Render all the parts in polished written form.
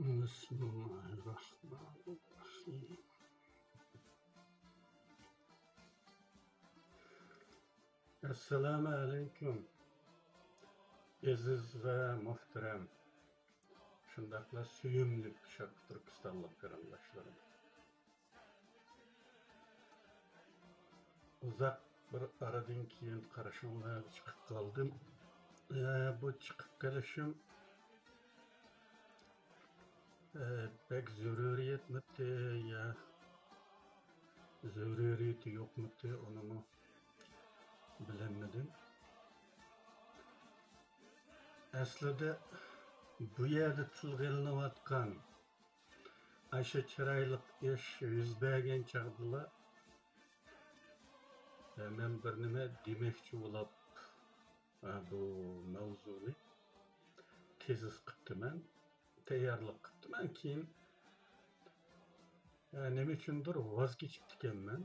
Bismillahirrahmanirrahim. Esselamu aleyküm. Aziz ve muhterem, şundakla süyümlük Şarkı Türkistanlık qarindoshlarım. Uzak bir aradan keyin qarashimga chiqib qoldim. Bu chiqib kelishim pek zaruriyatmidi ya zaruriyati yo'qmidi, onu bilemedim. Aslida bu yerda tilga ilinayotgan asha chiroyli ish yuz bergan chog'da men bir nima demoqchi bo'lib bu mavzuni tezis qilibman, tayyorlik qilibman. Keyin nima uchundir voz kechib ekanman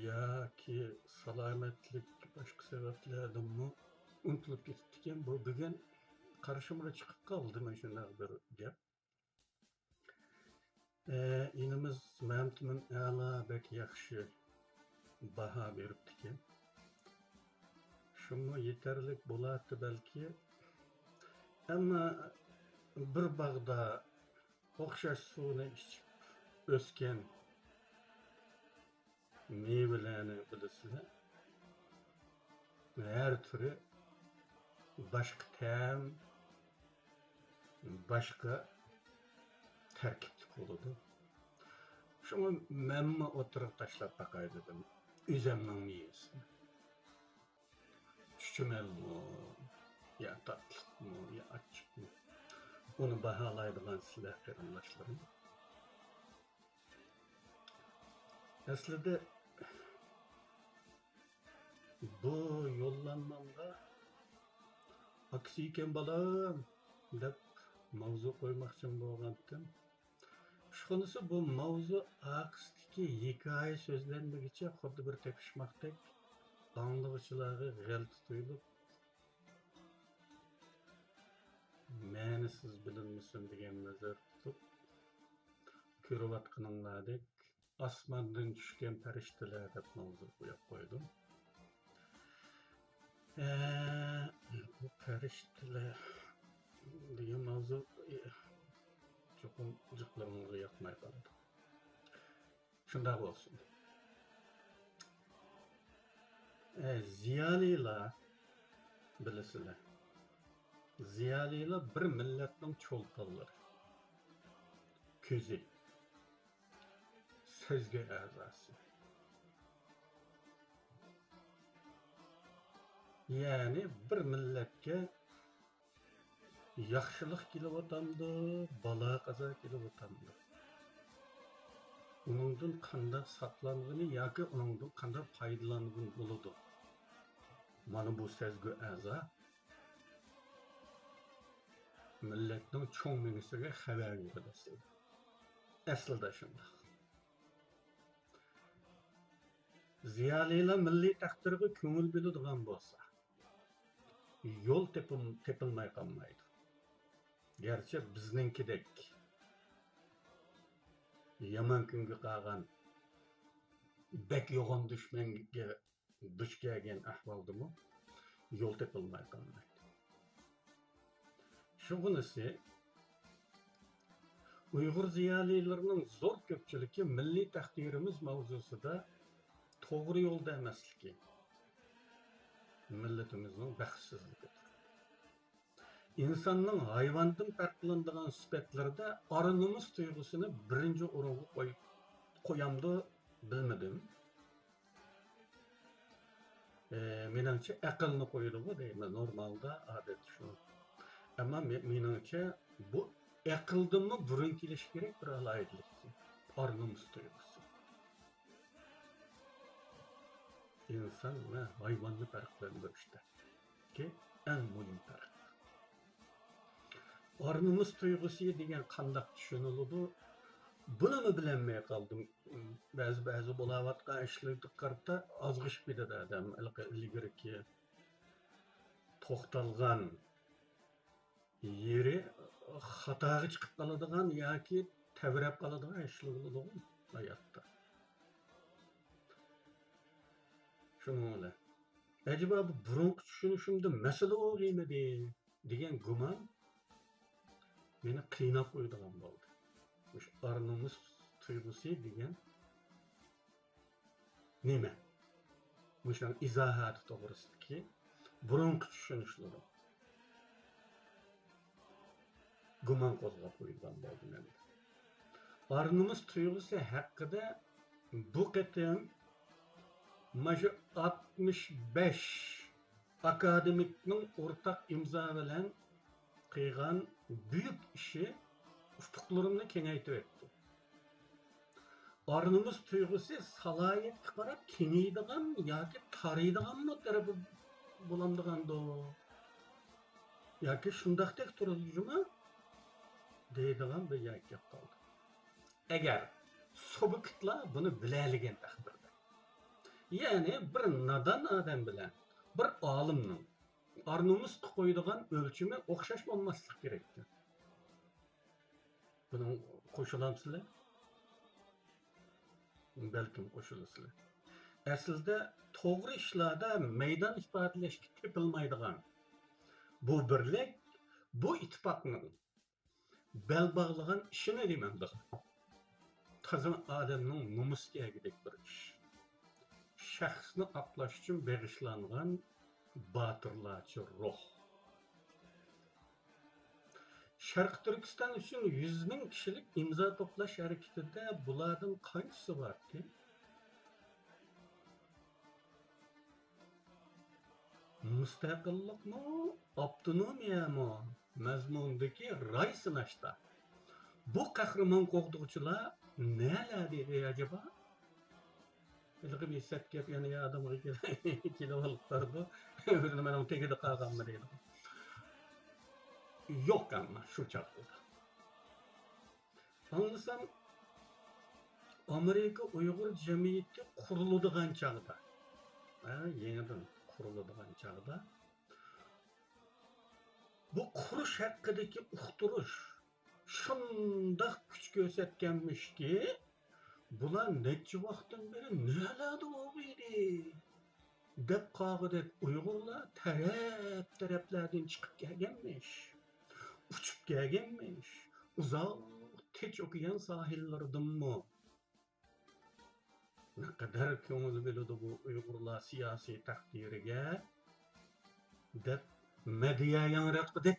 yoki salomatlik boshqa sabablardanmi unutilib ketibdi ekan. Bu bugun qarshimga chiqib qoldi mana shunday bir gap. Inimiz Mamtimin a'lo bek yaxshi baho beribdi ekan. Shunga yetarlik bo'ladi balki. Ammo bir bog'da o'xshash suvni ichib o'sgan meyvelarni bilasizlar. Her türü başka tem, başka terkiplik oldu. Şunu memma oturup taşlap bakay dedim. Üzemden meyvesini. Çüçümel mi, ya tatlık mı, ya açık mı? Onu bahalaydıgan silah qarindoshlarım. Aslida bu yollanmamda aksi ekan balam deb mavzu qo'ymoqchi bo'lgandim. Shunisi bu mavzu aqsdagi hikoya so'zlanmagicha xuddi bir tepishmoqdek anglag'uchilarga g'alati tuyulib ma'nisiz bilinmasin degan nazar tutib ko'rayotganinglardek osmondan tushgan farishtalar deb mavzu qo'yib qo'ydim. Bu farishtalar degan mavzu cho'qim jiqlarimga yoqmay qoldi. Shunday bo'lsin. Ziyolilar bilasizlar. Ziyolilar bir millatning cho'lponlari. Ko'zi, sezgi a'zosi. Yani bir milletke yaxshilik kelib o'tamdi, balo qazo kelib o'tamdi. Uningdan qanday saqlangani yoki uningdan qanday foydalangani bo'ladi. Mana bu sezgi a'zo millatning cho'ng minisiga xabar beradi. Aslida shunday. Ziyolilar milliy taqdirga ko'ngil beradigan bo'lsa, yo'l tepilmay qolmaydi. Gerçi bizninkidek yomon kunga qolgan bek yo'g'on dushmanga duch kelgan ahvoldami yo'l tepilmay qolmaydi. Shunisi Uyg'ur ziyolilarining zo'r ko'pchiligi milliy taqdirimiz mavzusida to'g'ri yo'lda emasligi millatimizning baxtsizligidir. İnsanın hayvandan farqlanadigan sifatlarida ora-nomus tuyg'usini birinchi o'ringa qo'yamdi bilmadim. Menimcha aqlni qo'ydi bu deyman, normalda odat shu. Ammo menimcha bu aqldanmi burun kelish kerak bir alaylik. Ora-nomus tuyg'usi. İnsan ve hayvanni farqlantirishda ki en muhim farq. Ora-nomus tuyg'usi degan qanday tushuniladi? Buni bilinmay qoldim. Ba'zi bo'layotgan ishlarga qarata ozg'ishib ketadi odam. Ilgiriki to'xtalgan yeri xatoga chiqib qoladigan yoki tavrab qoladigan ishlar bo'ladi hayotda. Shuning bilan acaba bu burunqi tushunishimda masala o'g'aymidi degan gumon meni qiynab qo'yadigan bo'ldi. O'sha arnomus tuyg'usi degan nima? O'sha izohati to'g'risidagi burunqi tushunishlari gumon qo'zg'ab qo'yadigan bo'ldi menda. Arnomus tuyg'usi haqida bu qatam Maşı 65 akademikning o'rtaq imzo bilan qilgan büyük işi ufuklarımni kengaytib etdi. Arnımız tuyg'usi salohiyatga qarab kengaydigan yoki taraydiganmi tarafi bo'lamdigando yoki shundaqdek turadimi deydigan bir gap qoldi. Agar subyektlar buni biladigan taqdirda, yani bir nadan adam bilen bir alimning arnumuz qo'yadigan o'lchimi o'xshash bo'lmasligi kerakdi. Buni qo'shilamsizlar? Balkim qo'shilasizlar. Aslida to'g'ri ishlarda maydon ifodalashga tepilmaydigan bu birlik, bu ittifoqning bel bog'lagan ishini deyman. Tazim adamning nomusiyagidek bir ish. Şəxsini aqlaş üçün bağışlanğan batırlarçı ruh. Şərq Türkistan üçün 100.000 kişilik imza toplaş hareketinde bulardan qaysisi var ki? Müstəqillik mi, avtonomiya mı məzmundakı ray sınashda bu qəhrəman qoğduqçular nələr deyir acaba? Ilg'i bir set gap yana adamga kelib olib qoldi. O'zini men tegida qolganmi deydi. Yo'q amma shu chaqda. Anlasam Amerika Uyg'ur jamiyati quriladigan chaqda. Yenidan quriladigan chaqda. Bu qurish haqidagi uqtirish shundoq kuch ko'rsatganmishki, bular neçe vaqtdan beri nelerdi o'g'iydi deb qog'idek Uyg'urlar taraflardan chiqib kelganmish, uchib kelganmish, uzoq Tinch okean sahillaridanmi. Naqadar ko'ngli biladi bu Uyg'urlar siyosiy taqdiriga deb media yangraqdek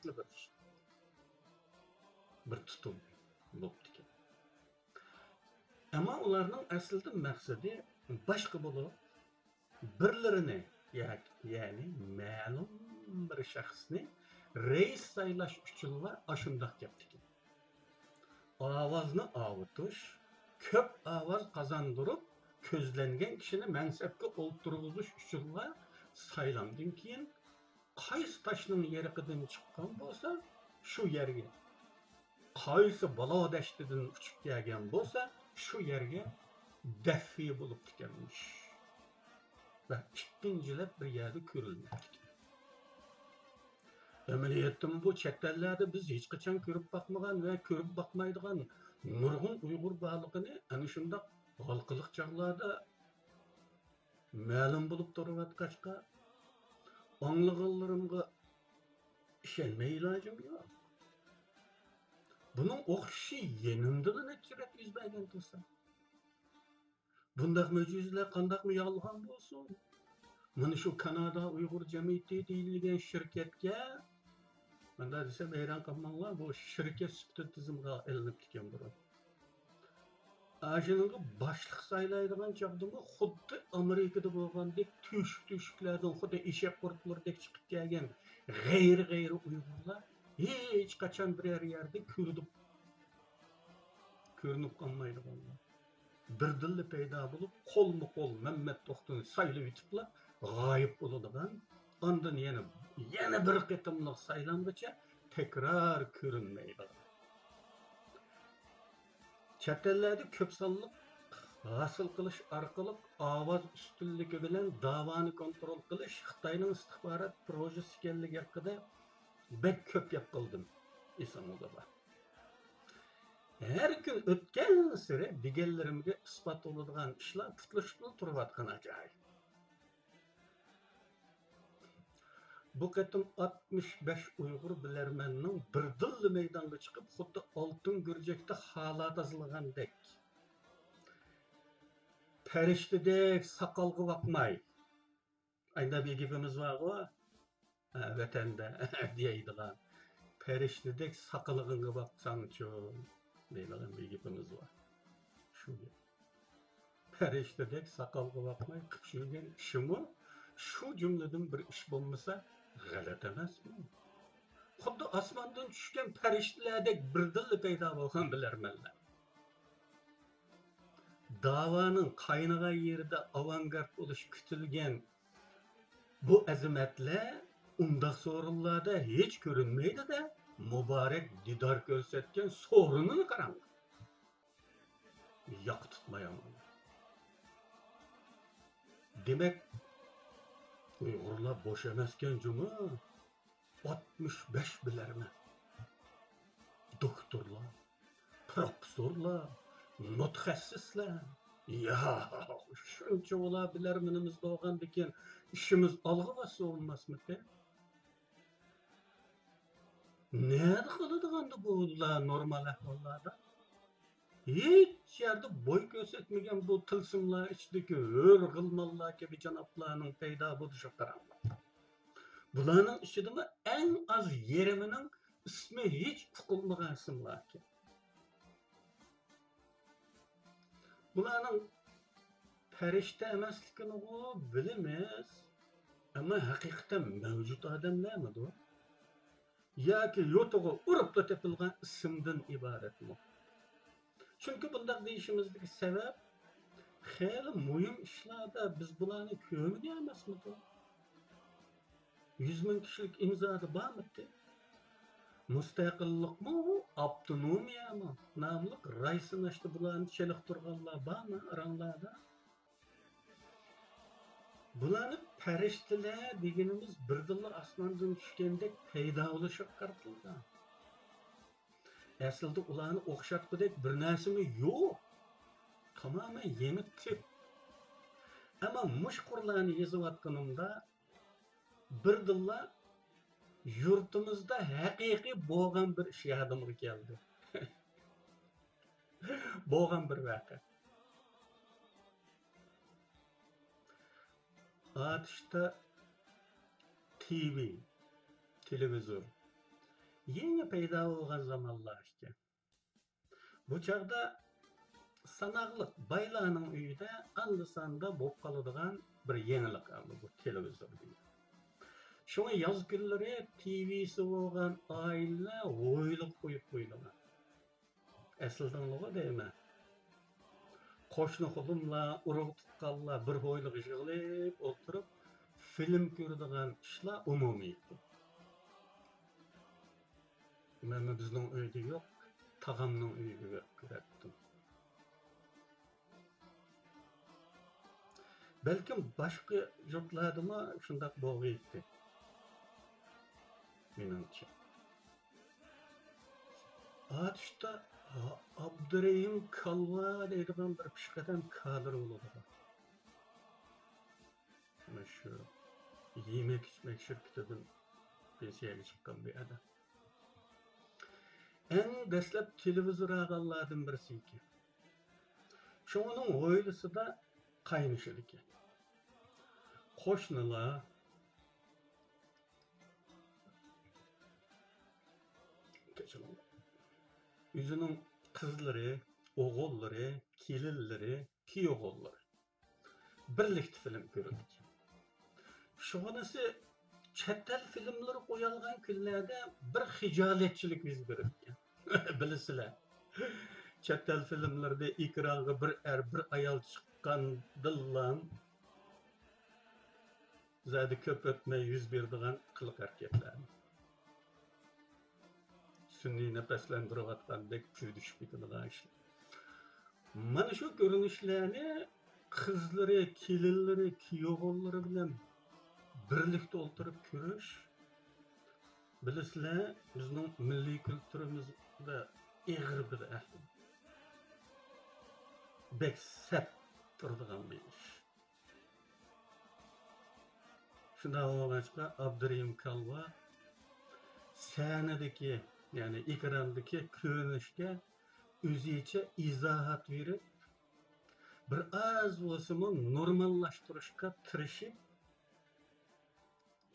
bir tutum bo'libdi. Ama onların aslında məqsədi başqa bo'lib, birlərini, yani ma'lum bir şəxsni reis saylash uchunlar aşındaq yapdı. Ovozni avutish, ko'p ovoz qazandırıb, közləngan kishini mansabga o'ltirg'izish uchunlar saylandan keyin qaysi toshning yeriqidan chiqqan bo'lsa, shu yerga, qaysi balodashtidan uchib kelgan bo'lsa, şu yerge defi bulup tükenmiş ve ikinciler bir yerde körülmek. Emeliyetten bu çettellerde biz hiç kaçan körüp bakmagan ve körüp bakmaydıgan nurgun Uygur bağlılığını hani şunda halkılık çağlarda məlum bulup duruvat kaçka anlıqlarımga işenme ilacım yok. Bunun okşi yenimdiği netiret yüzbəyən tursa. Bundaq möcüzələr qandaq mı yalğan bolsun? Mana şu Kanada Uyghur Cemiyeti deyilgan şirketga, ben de desem heyran qalmanglar, bu şirket süpti tizimga ilinib ketgan biri. Aşının başlıq saylaydigan chaqdimi xuddi Amerikada bo'lgandek tüşüklərdən, xuddi eşek qurtlardek chiqib kelgan g'ayri Uyg'urlar hiç kaçan birer yerde körünüp kalmaydı onlar. Bir dilli peyda bulup kol mu kol Mehmet Toxtun saylı bitipla gayip buluduğun ondan yeni bir qıtımlıq saylandıça tekrar körünmeydi. Çetellerde köp sallık hasıl kılış arkalık avaz üstünlüğü bilen davanı kontrol kılış Xitayning istihbarat projesi keligi haqida bek köp yapıldım İstanbul'da. Her gün ötken sire degenlerimge ispat oladigan işler putlashib turayotgan ajoyib. Bu qatim 65 Uyg'ur bilarmanning birdilla maydonga chiqib, xuddi oltin gurjakda holat azlagandek, farishtadek soqolga boqmay, ayna bir gapimiz var-ku, vatanda deydigan, farishtadek soqolig'ingga boqsangchi, deydigan bir gapimiz var. Shu gap. Farishtadek soqolga boqmay qilib yurgan ishimi shu jumladan bir ish bo'lmasa g'alati emasmi? Xuddi osmondan tushgan farishtalardek birdilla paydo bo'lgan bilarmanlar. Davaning qaynagan yerida avangard bo'lish kutilgan bu azimatlar undaq so'rinlarda hech ko'rinmaydi-da, muborak didor ko'rsatgan so'rinini qarang. Yoq tutmayman. Demek Uyg'urlar boş emasken cuma 65 bilarman. Doktorlar, professorlar, mutaxassislar. Ya, shuncha ola bilarmanimiz bo'lgandikan ishimiz olg'a bassa bo'lmasmidi? Ne qiladigan bular normal ahvollarda? Hiç yerde boy göstermeyen bu tılsımlar içindeki hör gılmallar gibi canaplarının peyda buluşu karanlık. Bularının içinde mi en az yeriminin ismi hiç tıkılmayan isimler ki. Bularının perişte emaslikini o bilemiz. Ama hakikaten mevcut adamlar mı bu? Ya ki yotuğu urup da tepilgen isimden ibaret mi? Çünkü bundan deyişimizdeki sebep hayli mühim işlerde biz bularını kömürleyemez mi bu? 100 bin kişilik imzada var mı? Müstakillik mı? Abdünomiya mı? Namlık raysın işte bularını çelik durganlar var mı aranlarda? Bularını periştiler degenimiz birdilla asmandan düşkendek peyda oluşup kartıldı. Aslında ularını okşatmadık bir narsimi yok. Tamamen yemik tip. Ama muşkurlarını yazıvatkanımda birdilla yurtumuzda haqiqiy bo'lgan bir ish yodimga keldi. Bo'lgan bir voqea. Atishda TV, televizor yangi paydo bo'lgan zamonlar ekan. Bu chaqda sanaqliq baylarning uyida anda-sanda bo'lib qoladigan bir yangilik bu televizor deydi. Şuna yaz günleri TV'si olan aile oyluk koyup koydular. Esilden ola değil mi? Koşnu kulumla, uruk tutkalla bir boyluk yığılıp oturup film gördüğün işler umumiydi. Ben bizden öyde yok, tağamның öyde görettim. Belki başka yurtlarda mı şundak boğuydu. Menimce. Atışta Abdurrahim Kalva deydigan bir pişkadan kadr oldu. Şu yemek içmek şirketinden pensiyaga chiqqan bir adam. En dastlab televizor ağalardan birisi ekan. Şunun oylisi da qaynishi ekan. Qo'shnilar yüzünün kızları, oğulları, kelinleri, kiyoğulları birlikte film görüldü. Şuanası chet el filmleri koyulgan günlerde bir hicaletçilik yüz verirken. Bilisiler. Chet el filmlerde ekranga bir bir ayal çıkan dillan zadi köp ötmey yüz verdiğin kılık hareketler. Sünni nefeslendiriyotgandek kuy düşüp ketadigan ishlar. Mana shu ko'rinishlarni qizlari, kelinlari, kuyovlari bilan birlikda o'tirib ko'rish, bilasizlar, bizning milliy kulturimizda Eğir bir ahval. Bek sert turduğan bir iş. Şunda olağançka Abdurrahim Kalva sahnedeki yani ekrandaki görünüşke özüçe izahat verip bir az olsun normallaştırışka tırışıp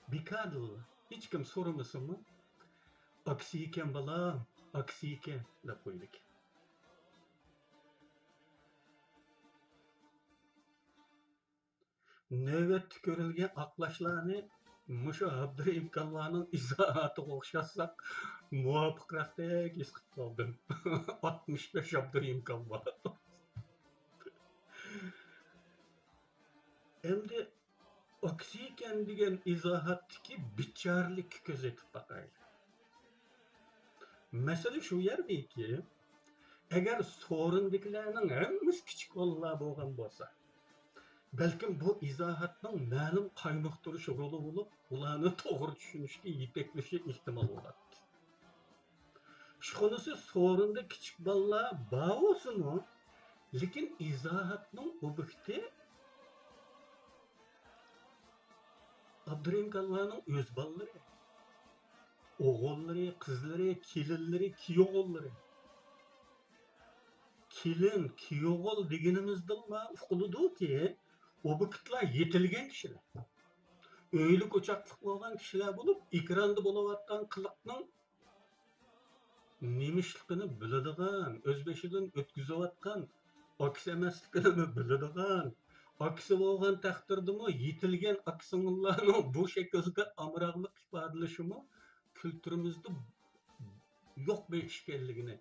bikadıl hiç kim sormasın mı? Aksi iken balam, aksi iken de koyduk. Nöbet tükürülgen aklaşlarını Muşa Abdurrahim Kalva'nın izahatı okşatsak muvaffakiyetli kesip kaldım. 65 Abdurrahim Kalva. Hem de aksiyken degan izohatdaki bichorlik ko'zatib baqayli. Masala shu yerdaki, agar so'rindikilarning hammasi kichik bolalar bo'lgan bo'lsa, balkim bu izohatning ma'lum qaymoqtirish roli bo'lib, ularni to'g'ri tushunishga yetaklashi ehtimol bo'ladi. Shunisi so'rinda kichik bolalar bor bo'lsin-u, lekin izohatning obyekti Abdurrahim Kalva'nın öz balları, oğulları, kızları, kelinleri, kiyoğulları. Kelin, kiyoğul degenimizden ma ufkuludu ki o vakitler yetilgen kişiler. Öyle koçaklık olan kişiler bulup ekranda bulavattan kılıkның nemişlikini biladigan, özbeşidan ötküzevatkan, aksi emasligini biladigan, aksi bo'lgan taqdirdimi yetilgan aksinglarning bu shaklda amroqlik ifodalashimi kültürümüzde yo'q bo'lish ekanligini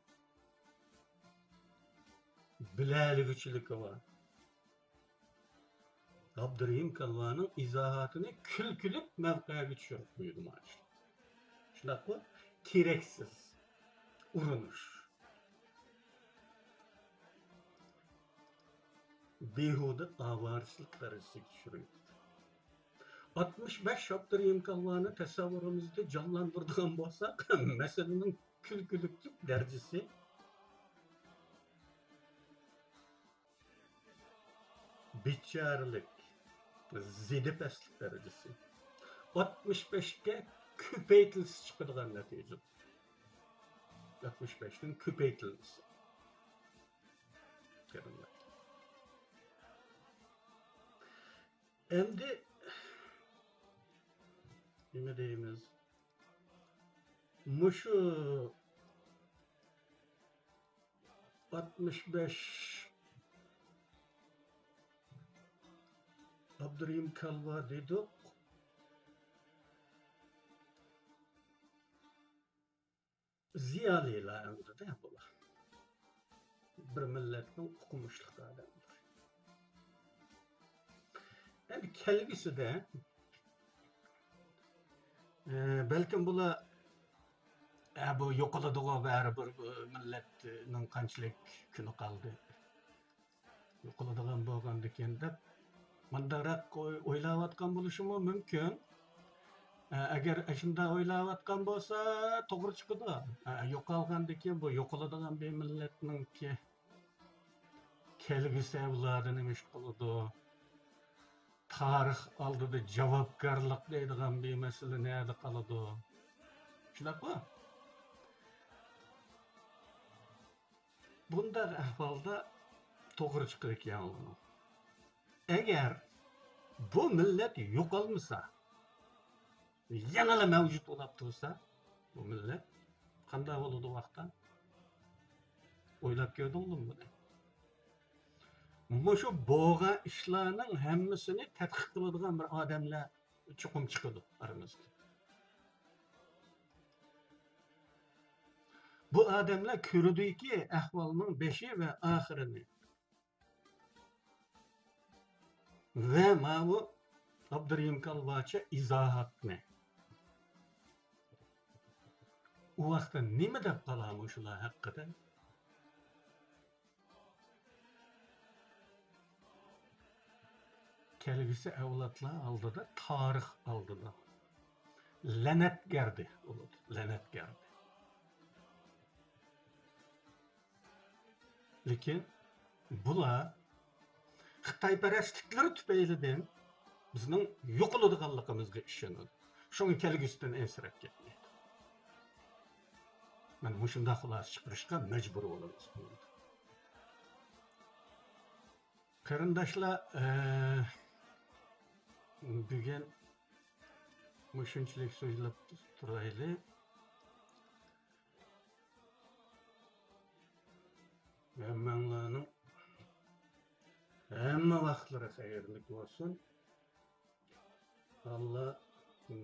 bilaliguchilik var. Abdurrahim Kalva'nın izahatını külkülüp mevkaya düşürüp koydu maaşı. Şundak bu, gereksiz, urunuş. Behuda avarsızlık derecesi düşürüyor. 65 Abdurrahim Kalva'nı tasavvurumuzda canlandırdığım bolsak, meselenin külkülüklük derecesi biçarlık, zedepeslik derecesi. 65'ke küpeytilisi çıkıdığan netice. 65'ten küpeytilisi. Endi nima deymiz? Muşu 65 Abdurrahim Kalva dedik. Ziyaliler endi de bular. Bir milletning o'qimishli odamlar. Endi kelgusida balkim bular bu yo'qoladigan baribir millatning qanchalik kuni qoldi. Yo'qoladigan bo'lganda ekan deb mandaqroq o'ylayotgan bo'lishimi mumkin. Agar shunday o'ylayotgan bo'lsa, to'g'ri chiqadi. Yo'qolgandan keyin bu yo'qoladigan bir millatningki kelgusi avlodi nima ish qiladi? Tarix oldida javobgarlik deydigan bir masala nerede qoladi? Shunaqmi? Bunday ahvolda to'g'ri chiqar ekan. Agar bu millat yo'qolmasa, yanala mavjud bo'lib tursa, bu millat qanday bo'ladi vaqtdan? O'ylab ko'rdingmi buni? Muşu boğa işlarının hemmisini tədqiq qiladigan bir odamlar chuqum chiqadi aramizda. Bu odamlar ko'rdiki ahvolning beshi va oxirini. Ve bu Abdurrahim Kalvacha izohatni. U vaqtda nima deb qolamiz shular haqida? Kelgisi avlodlar oldida, tarix oldida la'natgardi bo'ladi, la'natgardi. Lekin bular Xitoyparastliklar tüpeylidən bizning yo'qoladiganligimizga ishonadi. Şoňa kelgüsiden ensirab ketmeydi. Mana mushunda xulosa chiqarishga majbur bo'lamiz. Qarindoshlar, bugun mushunchalik so'zlab turaylik. Hammalarning hamma vaqtlari xayrli bo'lsin. Allah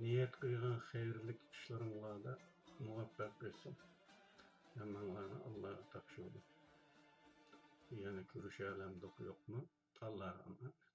niyet qilgan xayrli ishlaringizda muvaffaq etsin. Hammalarni Alloh topshirdi. Yana ko'rishalamdik yo'qmi? Alloh rahmat.